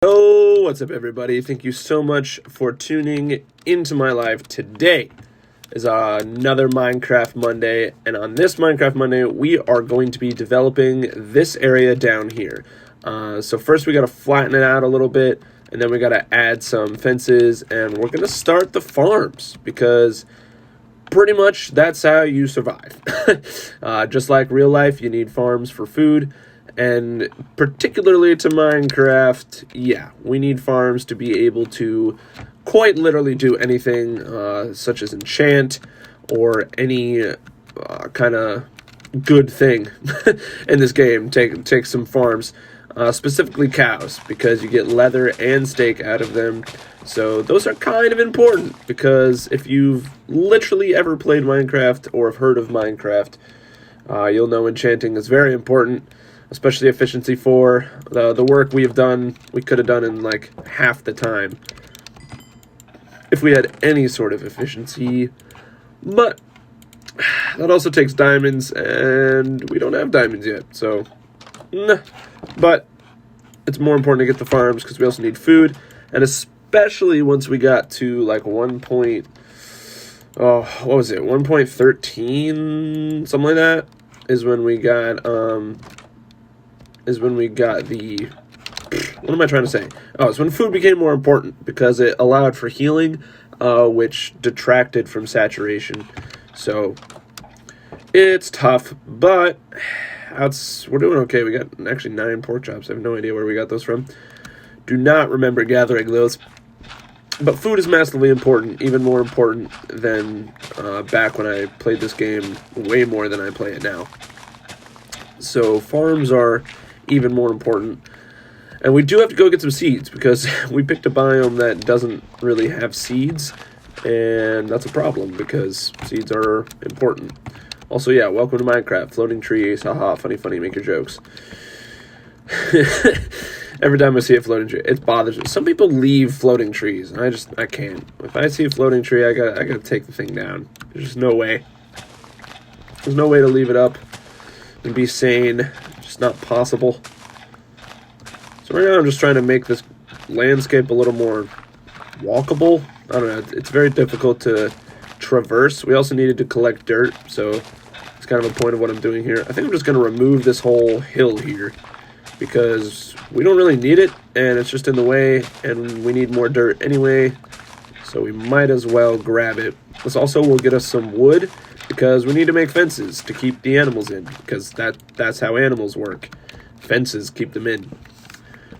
Oh, what's up, everybody? Thank you so much for tuning into my live. Today is another Minecraft Monday, and on this Minecraft Monday, we are going to be developing this area down here. So first we got to flatten it out a little bit, and then we got to add some fences, and we're going to start the farms, because pretty much that's how you survive. Just like real life, you need farms for food. And particularly to Minecraft, yeah, we need farms to be able to quite literally do anything, such as enchant or any kind of good thing in this game. Take some farms, specifically cows, because you get leather and steak out of them. So those are kind of important, because if you've literally ever played Minecraft or have heard of Minecraft, you'll know enchanting is very important. Especially efficiency 4. The work we could have done in like half the time if we had any sort of efficiency. But that also takes diamonds, and we don't have diamonds yet, so nah. But it's more important to get the farms because we also need food, and especially once we got to like 1.13, something like that, is when we got what am I trying to say? Oh, it's when food became more important, because it allowed for healing, which detracted from saturation. So it's tough, but we're doing okay. We got actually 9 pork chops. I have no idea where we got those from. Do not remember gathering those. But food is massively important, even more important than back when I played this game, way more than I play it now. So farms are even more important. And we do have to go get some seeds, because we picked a biome that doesn't really have seeds, and that's a problem, because seeds are important. Also, yeah, welcome to Minecraft. Floating trees, haha, funny, make your jokes. Every time I see a floating tree, it bothers me. Some people leave floating trees, and I can't. If I see a floating tree, I gotta take the thing down. There's just no way. There's no way to leave it up and be sane. Just not possible. So right now I'm just trying to make this landscape a little more walkable. I don't know, it's very difficult to traverse. We also needed to collect dirt, so it's kind of a point of what I'm doing here. I think I'm just going to remove this whole hill here, because we don't really need it, and it's just in the way, and we need more dirt anyway, so we might as well grab it. This also will get us some wood, because we need to make fences to keep the animals in, because that's how animals work. Fences keep them in.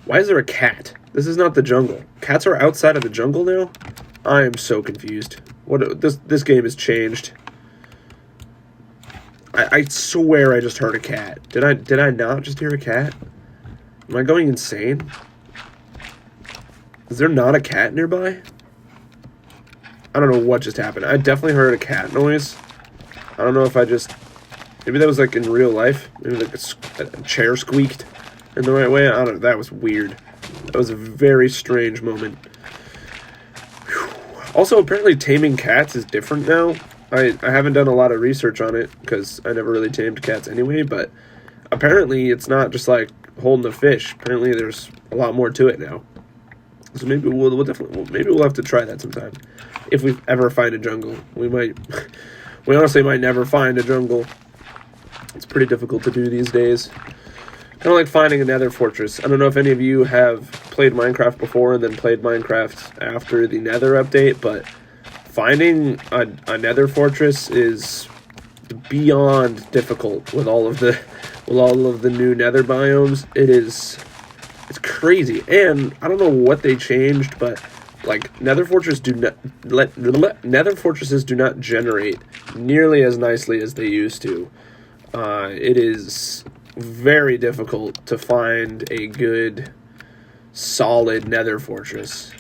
Why is there a cat? This is not the jungle. Cats are outside of the jungle now? I am so confused. This game has changed. I swear I just heard a cat. Did I not just hear a cat? Am I going insane? Is there not a cat nearby? I don't know what just happened. I definitely heard a cat noise. I don't know if maybe that was like in real life. Maybe like a chair squeaked in the right way. I don't know. That was weird. That was a very strange moment. Whew. Also, apparently taming cats is different now. I haven't done a lot of research on it, because I never really tamed cats anyway, but apparently it's not just like holding a fish. Apparently there's a lot more to it now. So maybe we'll have to try that sometime. If we ever find a jungle. We honestly might never find a jungle. It's pretty difficult to do these days. Kind of like finding a nether fortress. I don't know if any of you have played Minecraft before and then played Minecraft after the nether update, but finding a nether fortress is beyond difficult with all of the new nether biomes. It's crazy. And I don't know what they changed, but like nether fortresses do not generate nearly as nicely as they used to. It is very difficult to find a good, solid nether fortress.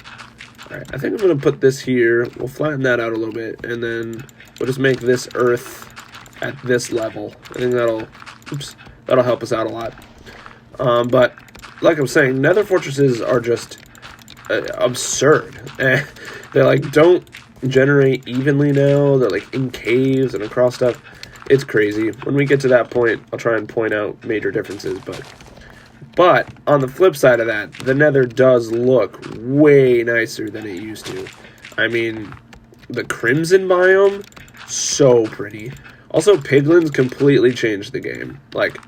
Alright, I think I'm going to put this here. We'll flatten that out a little bit, and then we'll just make this earth at this level. I think that'll help us out a lot. But like I'm saying, nether fortresses are just absurd. They like don't generate evenly now. They're like in caves and across stuff. It's crazy. When we get to that point, I'll try and point out major differences, but But on the flip side of that, the Nether does look way nicer than it used to. I mean, the Crimson biome, so pretty. Also, Piglins completely changed the game. Like,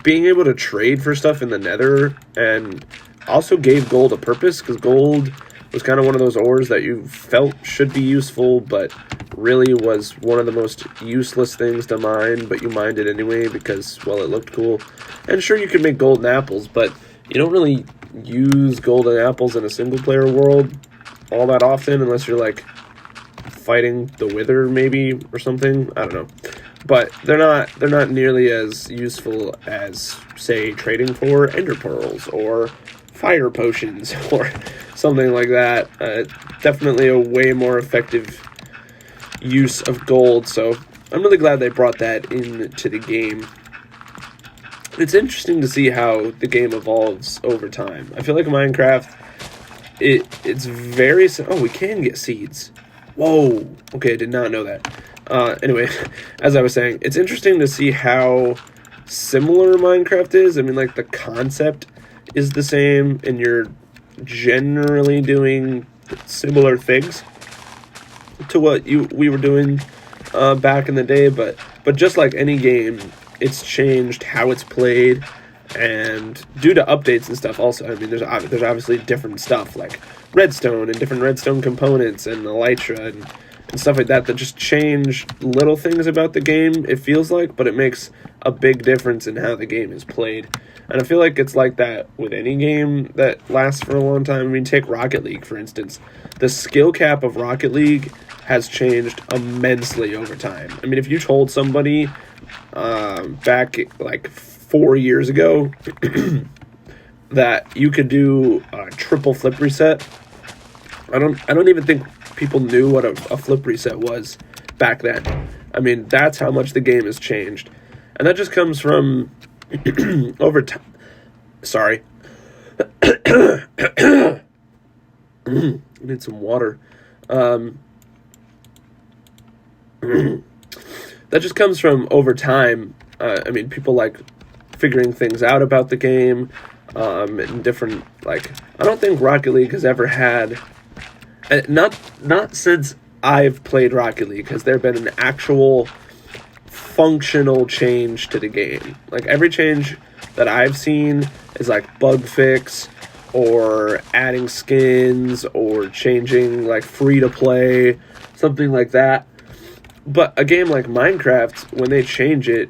being able to trade for stuff in the Nether, and also gave gold a purpose, because gold was kind of one of those ores that you felt should be useful, but really was one of the most useless things to mine, but you mined it anyway because, well, it looked cool. And sure, you can make golden apples, but you don't really use golden apples in a single-player world all that often, unless you're, like, fighting the Wither, maybe, or something. I don't know. But they're not nearly as useful as, say, trading for ender pearls, or fire potions, or something like that. Definitely a way more effective use of gold, so I'm really glad they brought that into the game. It's interesting to see how the game evolves over time. I feel like Minecraft, it's very... Oh, we can get seeds. Whoa. Okay, I did not know that. Anyway, as I was saying, it's interesting to see how similar Minecraft is. I mean, like, the concept is the same, and you're generally doing similar things to what we were doing back in the day, but just like any game, it's changed how it's played, and due to updates and stuff also. I mean, there's obviously different stuff like redstone and different redstone components and elytra and stuff like that just change little things about the game, it feels like, but it makes a big difference in how the game is played. And I feel like it's like that with any game that lasts for a long time. I mean, take Rocket League, for instance. The skill cap of Rocket League has changed immensely over time. I mean, if you told somebody back like 4 years ago that you could do a triple flip reset, I don't even think people knew what a flip reset was back then. I mean, that's how much the game has changed. And that just comes from over time. Sorry. I need some water. That just comes from over time. I mean, people like figuring things out about the game, and different, like, I don't think Rocket League has ever had, not since I've played Rocket League has there been an actual functional change to the game. Like, every change that I've seen is like bug fix, or adding skins, or changing like free to play, something like that. But a game like Minecraft, when they change it,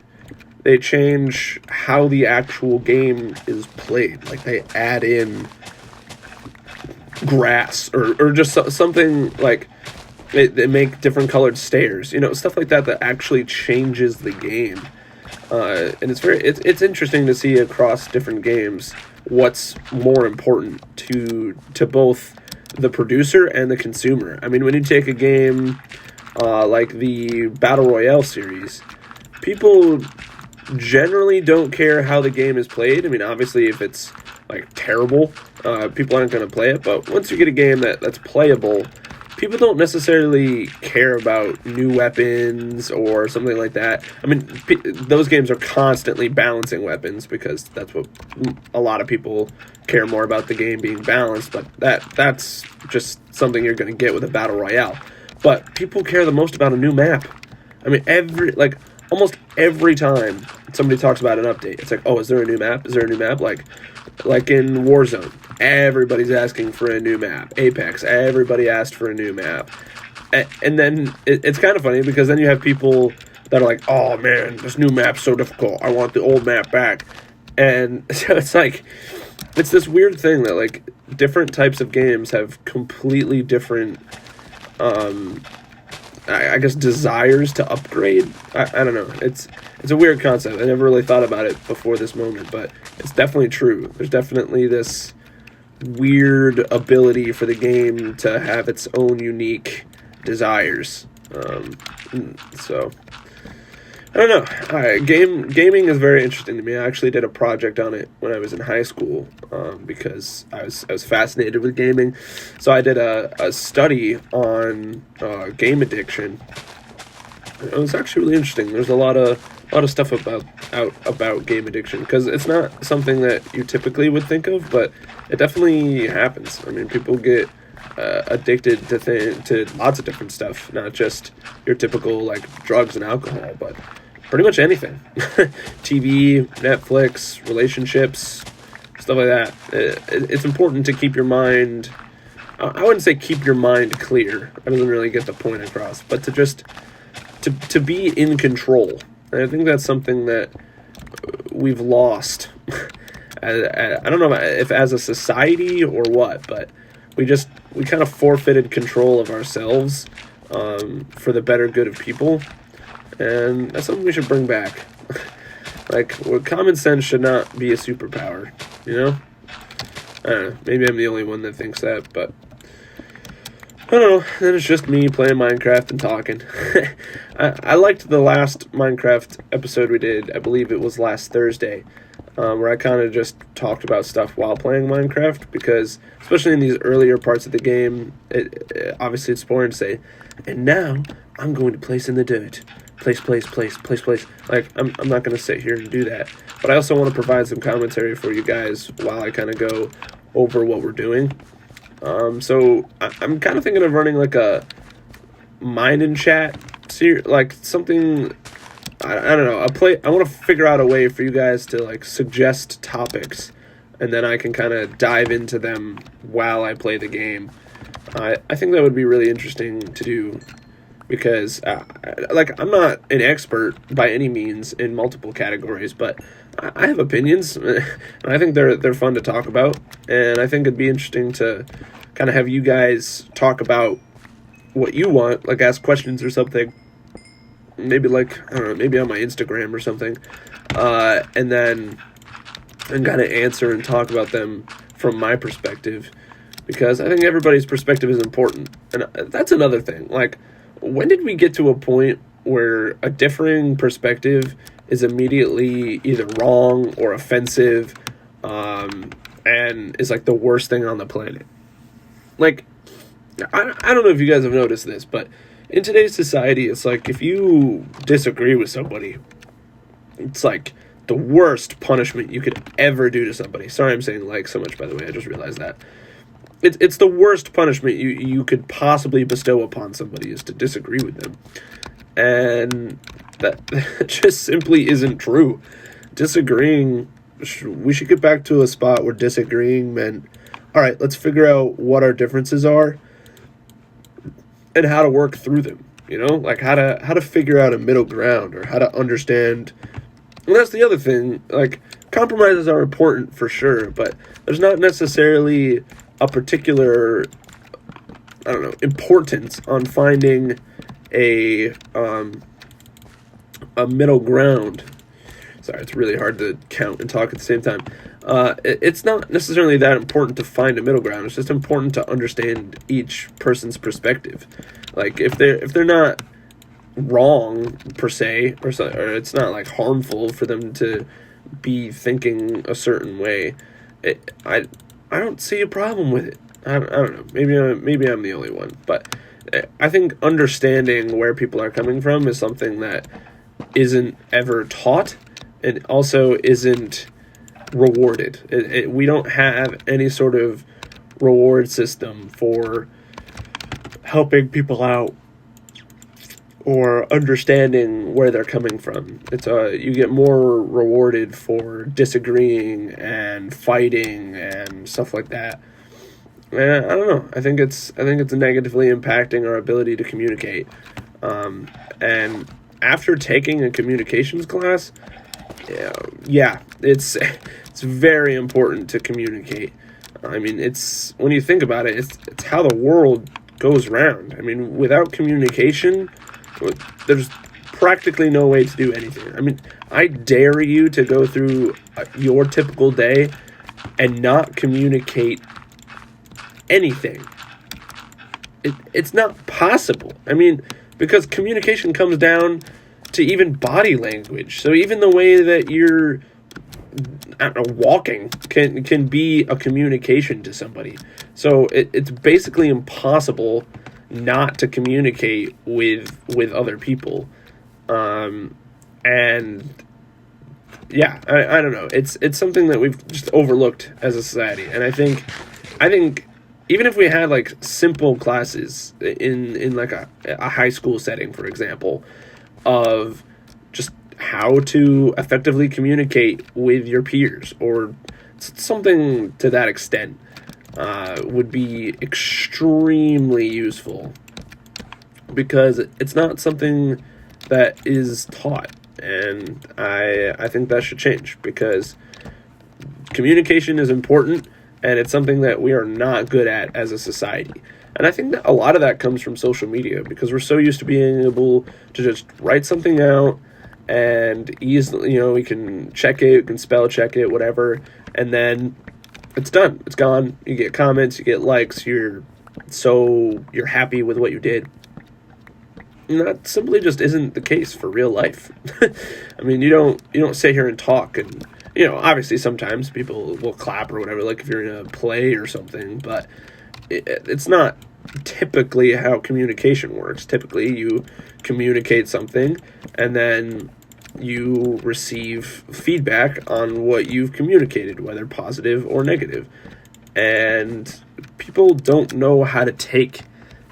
they change how the actual game is played. Like, they add in grass, or just something like they make different colored stairs, stuff like that actually changes the game. And it's interesting to see across different games what's more important to both the producer and the consumer. I mean, when you take a game like the Battle Royale series, people generally don't care how the game is played. I mean, obviously, if it's like terrible, people aren't going to play it. But once you get a game that's playable, people don't necessarily care about new weapons or something like that. I mean, those games are constantly balancing weapons, because that's what a lot of people care more about, the game being balanced. But that's just something you're going to get with a Battle Royale. But people care the most about a new map. I mean, almost every time somebody talks about an update, it's like, oh, is there a new map? Is there a new map? Like in Warzone, everybody's asking for a new map. Apex, everybody asked for a new map. And then it's kind of funny, because then you have people that are like, oh man, this new map's so difficult, I want the old map back. And so it's like, it's this weird thing that, like, different types of games have completely different I guess desires to upgrade. I don't know. It's a weird concept. I never really thought about it before this moment, but it's definitely true. There's definitely this weird ability for the game to have its own unique desires. So I don't know. Gaming is very interesting to me. I actually did a project on it when I was in high school, because I was fascinated with gaming. So I did a study on game addiction. It was actually really interesting. There's a lot of a lot of stuff about game addiction, because it's not something that you typically would think of, but it definitely happens. I mean, people get addicted to lots of different stuff, not just your typical like drugs and alcohol, but pretty much anything. TV, Netflix, relationships, stuff like that. It's important to keep your mind. I wouldn't say keep your mind clear. That doesn't really get the point across, but to just to be in control. And I think that's something that we've lost. I don't know if as a society or what, but we kind of forfeited control of ourselves for the better good of people, and that's something we should bring back. Like, common sense should not be a superpower, you know? I don't know. Maybe I'm the only one that thinks that, but I don't know. Then it's just me playing Minecraft and talking. I liked the last Minecraft episode we did. I believe it was last Thursday, where I kind of just talked about stuff while playing Minecraft, because especially in these earlier parts of the game, obviously it's boring to say, and now I'm going to place in the dirt. Place. Like, I'm not going to sit here and do that. But I also want to provide some commentary for you guys while I kind of go over what we're doing. So I'm kind of thinking of running like a Mine and Chat series, like something, I don't know, I want to figure out a way for you guys to like suggest topics, and then I can kind of dive into them while I play the game. I think that would be really interesting to do, because like, I'm not an expert by any means in multiple categories, but I have opinions, and I think they're fun to talk about, and I think it'd be interesting to kind of have you guys talk about what you want, like ask questions or something, maybe like, I don't know, maybe on my Instagram or something, and kind of answer and talk about them from my perspective, because I think everybody's perspective is important. And that's another thing, like, when did we get to a point where a differing perspective is immediately either wrong or offensive, and is like the worst thing on the planet? Like, I don't know if you guys have noticed this, but in today's society, it's like, if you disagree with somebody, it's like the worst punishment you could ever do to somebody. Sorry I'm saying like so much, by the way, I just realized that. It's the worst punishment you could possibly bestow upon somebody, is to disagree with them. And that just simply isn't true. Disagreeing, we should get back to a spot where disagreeing meant, all right, let's figure out what our differences are and how to work through them, you know? Like, how to figure out a middle ground, or how to understand. And that's the other thing, like, compromises are important for sure, but there's not necessarily a particular, I don't know, importance on finding a middle ground. Sorry, it's really hard to count and talk at the same time. It's not necessarily that important to find a middle ground. It's just important to understand each person's perspective. Like, if they're not wrong per se, or it's not like harmful for them to be thinking a certain way, I don't see a problem with it. I don't know. Maybe I'm the only one, but I think understanding where people are coming from is something that isn't ever taught, and also isn't rewarded. We don't have any sort of reward system for helping people out or understanding where they're coming from. It's you get more rewarded for disagreeing and fighting and stuff like that. And I don't know. I think it's negatively impacting our ability to communicate. And after taking a communications class, yeah, it's very important to communicate. I mean, it's, when you think about it, it's how the world goes round. I mean, without communication, there's practically no way to do anything. I mean, I dare you to go through your typical day and not communicate anything. It's not possible. I mean, because communication comes down to even body language. So even the way that you're, I don't know, walking can be a communication to somebody. So it's basically impossible not to communicate with other people. And yeah, I don't know. It's something that we've just overlooked as a society. And I think even if we had like simple classes in like a high school setting, for example, of just how to effectively communicate with your peers or something to that extent, would be extremely useful, because it's not something that is taught, and I think that should change, because communication is important, and it's something that we are not good at as a society. And I think that a lot of that comes from social media, because we're so used to being able to just write something out and easily, we can check it, we can spell check it, whatever, and then it's done. It's gone. You get comments, you get likes, you're happy with what you did. And that simply just isn't the case for real life. I mean, you don't sit here and talk, and obviously sometimes people will clap or whatever, like if you're in a play or something, but it's not typically how communication works. Typically, you communicate something, and then you receive feedback on what you've communicated, whether positive or negative. And people don't know how to take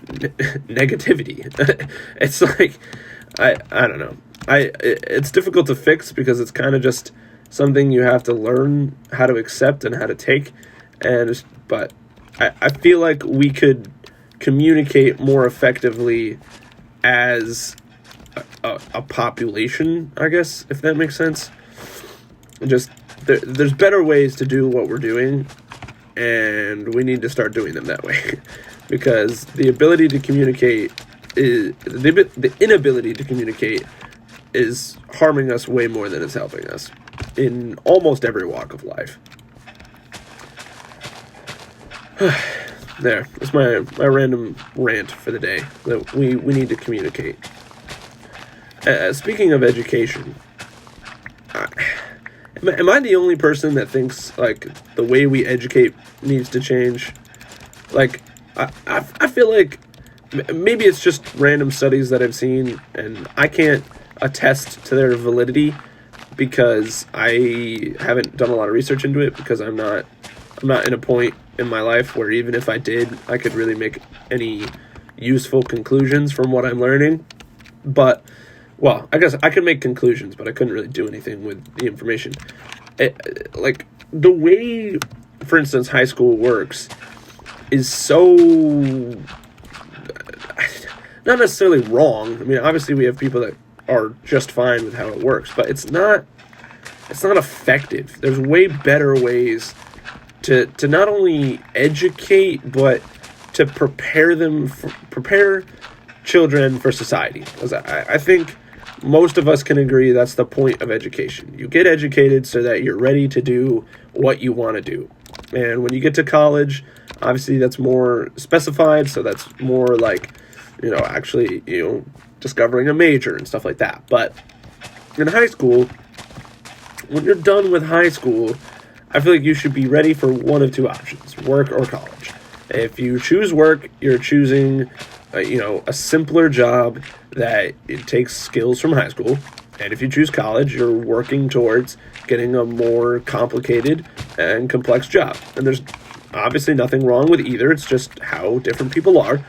negativity. It's like, I don't know. It's difficult to fix, because it's kind of just something you have to learn how to accept and how to take. But I feel like we could communicate more effectively as a population, I guess, if that makes sense. Just there's better ways to do what we're doing, and we need to start doing them that way. Because the ability to communicate the inability to communicate is harming us way more than it's helping us in almost every walk of life. There. That's my random rant for the day. That we need to communicate. Speaking of education, am I the only person that thinks like the way we educate needs to change? Like, I feel like maybe it's just random studies that I've seen, and I can't attest to their validity because I haven't done a lot of research into it, because I'm not in a point in my life where even if I did, I could really make any useful conclusions from what I'm learning. But, well, I guess I could make conclusions, but I couldn't really do anything with the information. Like, the way, for instance, high school works is so not necessarily wrong. I mean, obviously we have people that are just fine with how it works, but it's not effective. There's way better ways to not only educate, but to prepare children for society. Because I think most of us can agree that's the point of education. You get educated so that you're ready to do what you want to do. And when you get to college, obviously that's more specified, so that's more like, actually, discovering a major and stuff like that. But in high school, when you're done with high school, I feel like you should be ready for one of two options: work or college. If you choose work, you're choosing, a simpler job that it takes skills from high school. And if you choose college, you're working towards getting a more complicated and complex job. And there's obviously nothing wrong with either. It's just how different people are.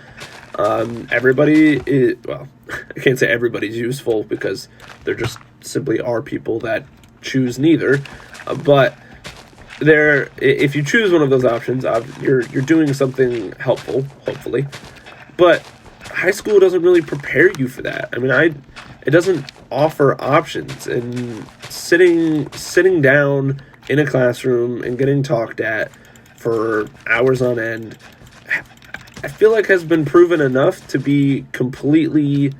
Everybody is, well, I can't say everybody's useful, because there just simply are people that choose neither. But if you choose one of those options, you're doing something helpful, hopefully. But high school doesn't really prepare you for that. I mean, it doesn't offer options, and sitting down in a classroom and getting talked at for hours on end, I feel like has been proven enough to be completely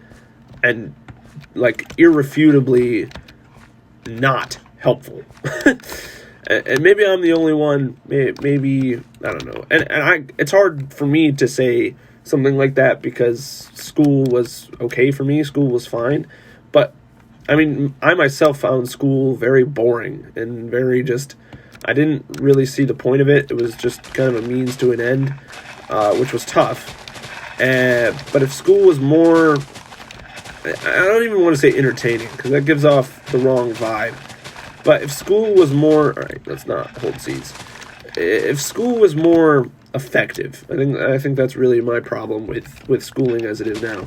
and like irrefutably not helpful. And maybe I'm the only one. Maybe I don't know. And it's hard for me to say something like that, because school was okay for me. School was fine. But I mean, I myself found school very boring and very just, I didn't really see the point of it. It was just kind of a means to an end, which was tough. But if school was more I don't even want to say entertaining, because that gives off the wrong vibe. But if school was more, all right, let's not hold seats. If school was more effective, I think that's really my problem with schooling as it is now.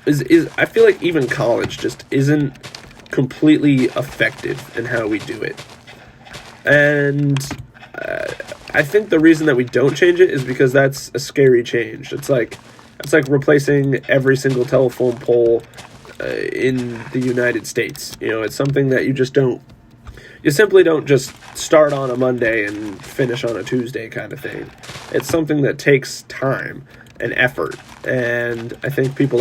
Is I feel like even college just isn't completely effective in how we do it, and I think the reason that we don't change it is because that's a scary change. It's like replacing every single telephone pole in the United States. It's something that you simply don't just start on a Monday and finish on a Tuesday kind of thing. It's something that takes time and effort, and I think people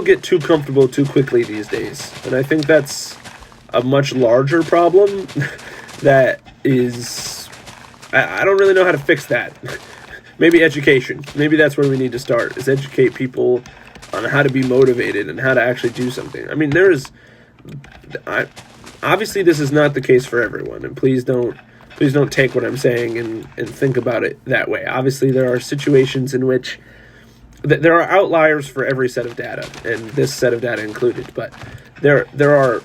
get too comfortable too quickly these days, and I think that's a much larger problem that is, I don't really know how to fix that. Maybe education. Maybe that's where we need to start, is educate people on how to be motivated and how to actually do something. I mean, obviously this is not the case for everyone, and please don't take what I'm saying and think about it that way. Obviously there are situations in which there are outliers for every set of data, and this set of data included, but there are,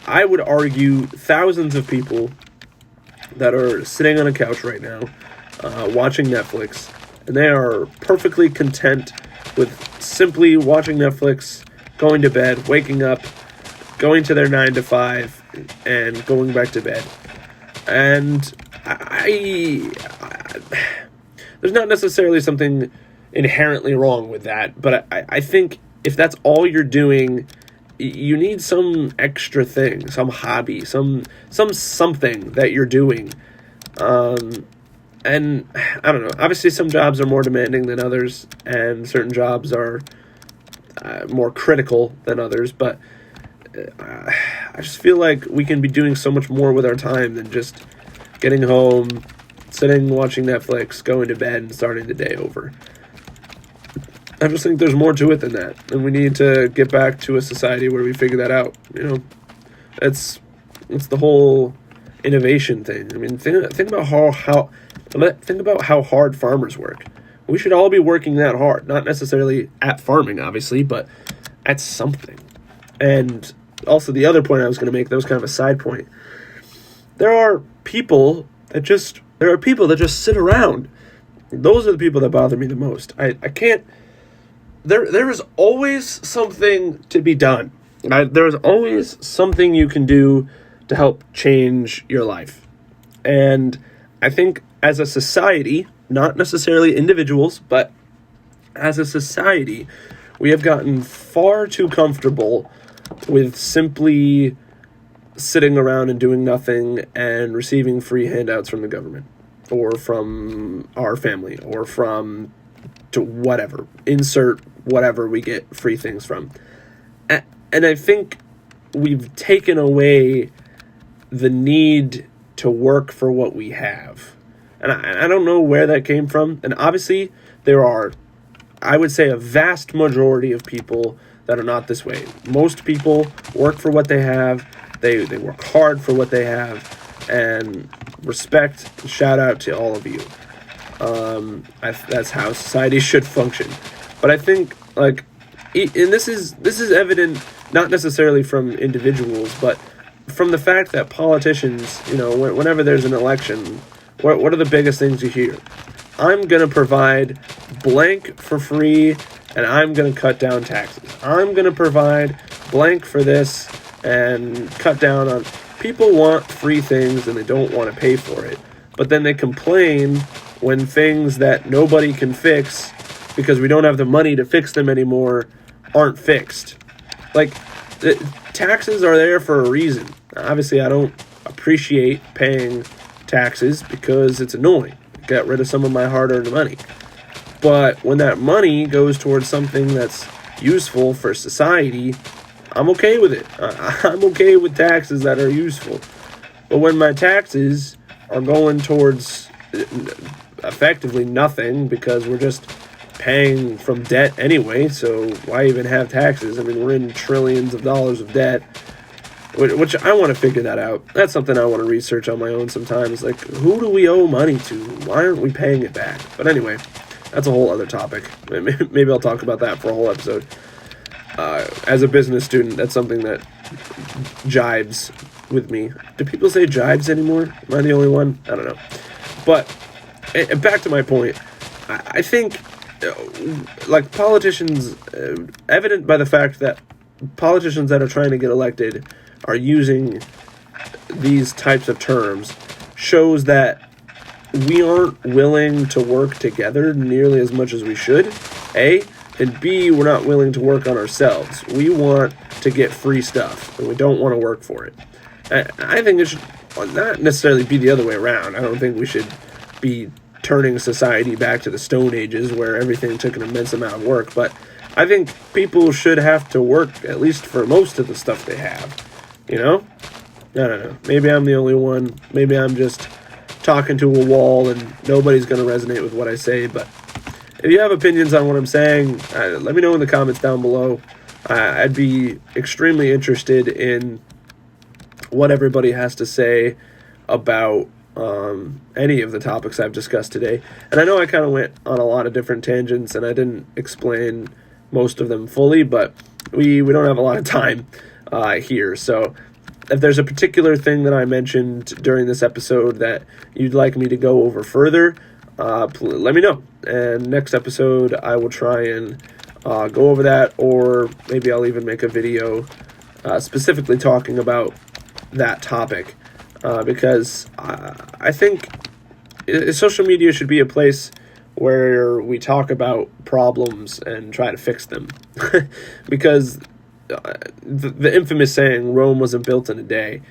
I would argue, thousands of people that are sitting on a couch right now watching Netflix, and they are perfectly content with simply watching Netflix, going to bed, waking up, going to their 9 to 5, and going back to bed. And there's not necessarily something inherently wrong with that, but I think if that's all you're doing, you need some extra thing, some hobby, something that you're doing. And I don't know, obviously some jobs are more demanding than others, and certain jobs are more critical than others, but I just feel like we can be doing so much more with our time than just getting home, sitting, watching Netflix, going to bed, and starting the day over. I just think there's more to it than that, and we need to get back to a society where we figure that out. It's the whole innovation thing. I mean, think about how hard farmers work. We should all be working that hard, not necessarily at farming, obviously, but at something. And also, the other point I was going to make, that was kind of a side point. There are people that just sit around. Those are the people that bother me the most. I can't. There is always something to be done. There's always something you can do to help change your life. And I think as a society, not necessarily individuals, but as a society, we have gotten far too comfortable with simply sitting around and doing nothing and receiving free handouts from the government or from our family or from to whatever. Insert whatever we get free things from. And I think we've taken away the need to work for what we have. And I don't know where that came from. And obviously there are, I would say, a vast majority of people that are not this way. Most people work for what they have. They work hard for what they have. And respect and shout out to all of you. That's how society should function. But I think, and this is evident not necessarily from individuals, but from the fact that politicians, whenever there's an election, what are the biggest things you hear? I'm going to provide blank for free, and I'm going to cut down taxes. I'm going to provide blank for this and cut down on... People want free things and they don't want to pay for it. But then they complain when things that nobody can fix because we don't have the money to fix them anymore aren't fixed. The taxes are there for a reason. Obviously, I don't appreciate paying taxes because it's annoying. Get rid of some of my hard-earned money. But when that money goes towards something that's useful for society, I'm okay with it. I'm okay with taxes that are useful. But when my taxes are going towards effectively nothing because we're just paying from debt anyway, so why even have taxes? I mean, we're in trillions of dollars of debt, which I want to figure that out. That's something I want to research on my own sometimes. Who do we owe money to? Why aren't we paying it back? But anyway, that's a whole other topic. Maybe I'll talk about that for a whole episode. as a business student, that's something that jibes with me. Do people say jibes anymore? Am I the only one? I don't know. But back to my point, I think, like, politicians, evident by the fact that politicians that are trying to get elected are using these types of terms, shows that we aren't willing to work together nearly as much as we should, A, and B, we're not willing to work on ourselves. We want to get free stuff, and we don't want to work for it. I think it should not necessarily be the other way around. I don't think we should be turning society back to the Stone Ages where everything took an immense amount of work, but I think people should have to work at least for most of the stuff they have, you know? I don't know. Maybe I'm the only one. Maybe I'm just talking to a wall and nobody's going to resonate with what I say, but if you have opinions on what I'm saying, let me know in the comments down below. I'd be extremely interested in what everybody has to say about any of the topics I've discussed today. And I know I kind of went on a lot of different tangents and I didn't explain most of them fully, but we don't have a lot of time here. So if there's a particular thing that I mentioned during this episode that you'd like me to go over further, let me know. And next episode, I will try and go over that, or maybe I'll even make a video specifically talking about that topic, because I think social media should be a place where we talk about problems and try to fix them. Because the infamous saying, Rome wasn't built in a day,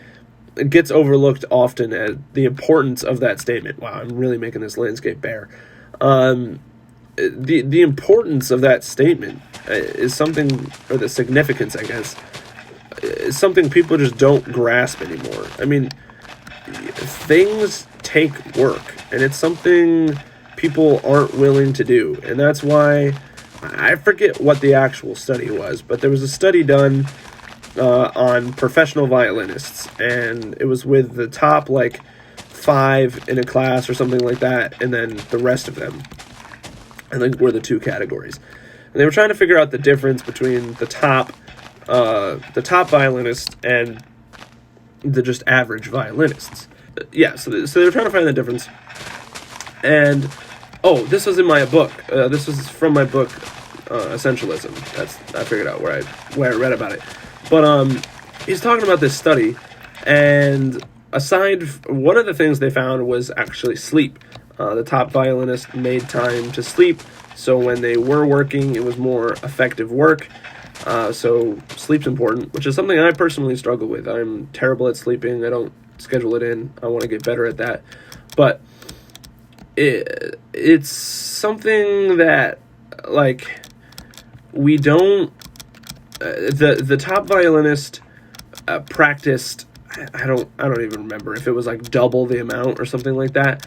it gets overlooked often as the importance of that statement. Wow, I'm really making this landscape bare. The importance of that statement is something, or the significance, I guess, is something people just don't grasp anymore. I mean, things take work, and it's something people aren't willing to do. And that's why, I forget what the actual study was, but there was a study done on professional violinists, and it was with the top, 5 in a class or something like that, and then the rest of them, I think, were the two categories. And they were trying to figure out the difference between the top violinists and the just average violinists. Yeah, so they were trying to find the difference. And, this was in my book. This was from my book, Essentialism. I figured out where I read about it. But he's talking about this study, and one of the things they found was actually sleep. The top violinist made time to sleep, so when they were working, it was more effective work. So sleep's important, which is something I personally struggle with. I'm terrible at sleeping. I don't schedule it in. I want to get better at that. But it's something that, we don't... the top violinist practiced, I don't even remember if it was double the amount or something like that.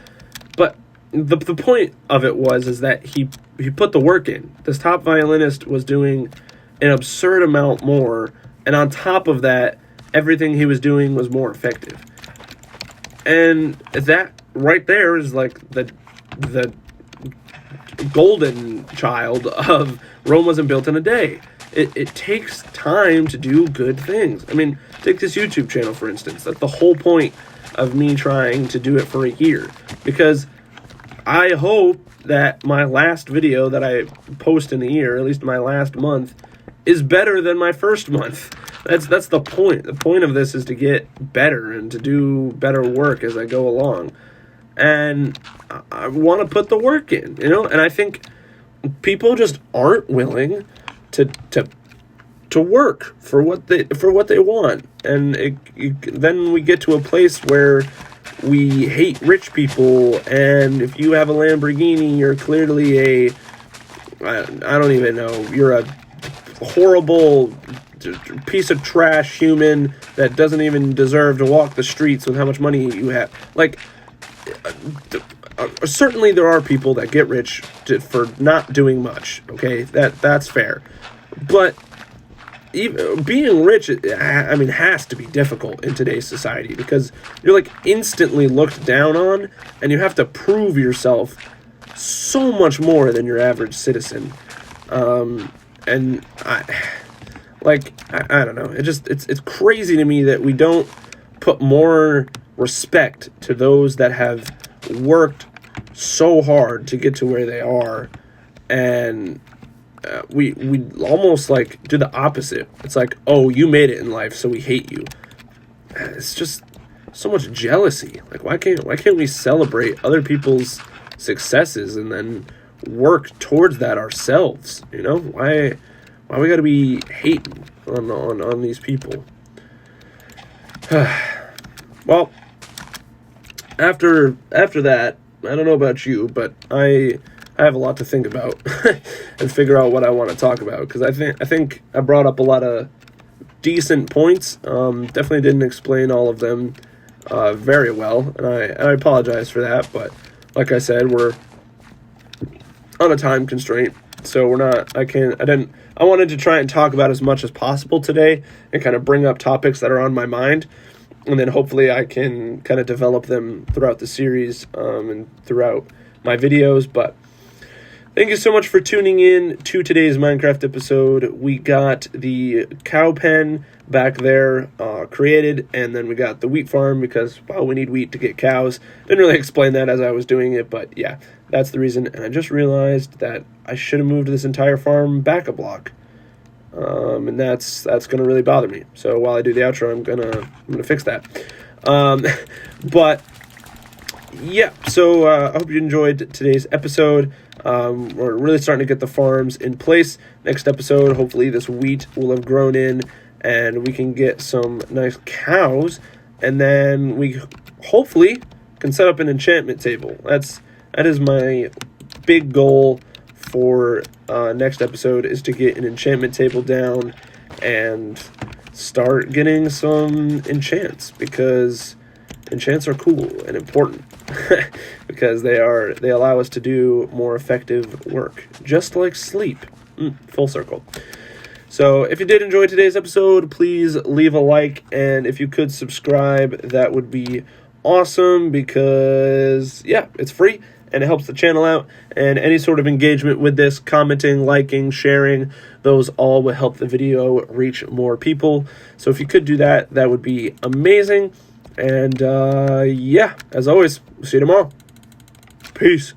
But the point of it is that he put the work in. This top violinist was doing an absurd amount more, and on top of that, everything he was doing was more effective. And that right there is the golden child of Rome wasn't built in a day. It takes time to do good things. I mean, take this YouTube channel, for instance. That's the whole point of me trying to do it for a year, because I hope that my last video that I post in a year, at least my last month, is better than my first month. That's the point. The point of this is to get better and to do better work as I go along. And I want to put the work in, and I think people just aren't willing to work for what they want. And then we get to a place where we hate rich people, and if you have a Lamborghini, you're clearly I don't even know, you're a horrible piece of trash human that doesn't even deserve to walk the streets with how much money you have. Certainly there are people that get rich for not doing much, okay? That's fair. But being rich, has to be difficult in today's society, because you're instantly looked down on, and you have to prove yourself so much more than your average citizen. And Like, I don't know. It's crazy to me that we don't put more respect to those that have worked so hard to get to where they are, and we almost like do the opposite. It's like, oh, you made it in life, so we hate you. It's just so much jealousy. Like, why can't we celebrate other people's successes and then work towards that ourselves? You know, why we got to be hating on these people? Well, after that, I don't know about you, but I have a lot to think about and figure out what I want to talk about, because I think I brought up a lot of decent points. Definitely didn't explain all of them very well, and I apologize for that. But like I said, we're on a time constraint, so we're not. I wanted to try and talk about as much as possible today and kind of bring up topics that are on my mind, and then hopefully I can kind of develop them throughout the series and throughout my videos. But thank you so much for tuning in to today's Minecraft episode. We got the cow pen back there created, and then we got the wheat farm because, well, we need wheat to get cows. Didn't really explain that as I was doing it, but yeah, that's the reason. And I just realized that I should have moved this entire farm back a block. And that's going to really bother me. So while I do the outro, I'm gonna fix that. But yeah, so I hope you enjoyed today's episode. We're really starting to get the farms in place. Next episode, hopefully this wheat will have grown in and we can get some nice cows, and then we hopefully can set up an enchantment table. That is my big goal for next episode, is to get an enchantment table down and start getting some enchants, because enchants are cool and important because they allow us to do more effective work, just like sleep. Full circle. So if you did enjoy today's episode, please leave a like, and if you could subscribe, that would be awesome, because yeah, it's free and it helps the channel out, and any sort of engagement with this, commenting, liking, sharing, those all will help the video reach more people. So if you could do that, that would be amazing. And yeah, as always, see you tomorrow. Peace.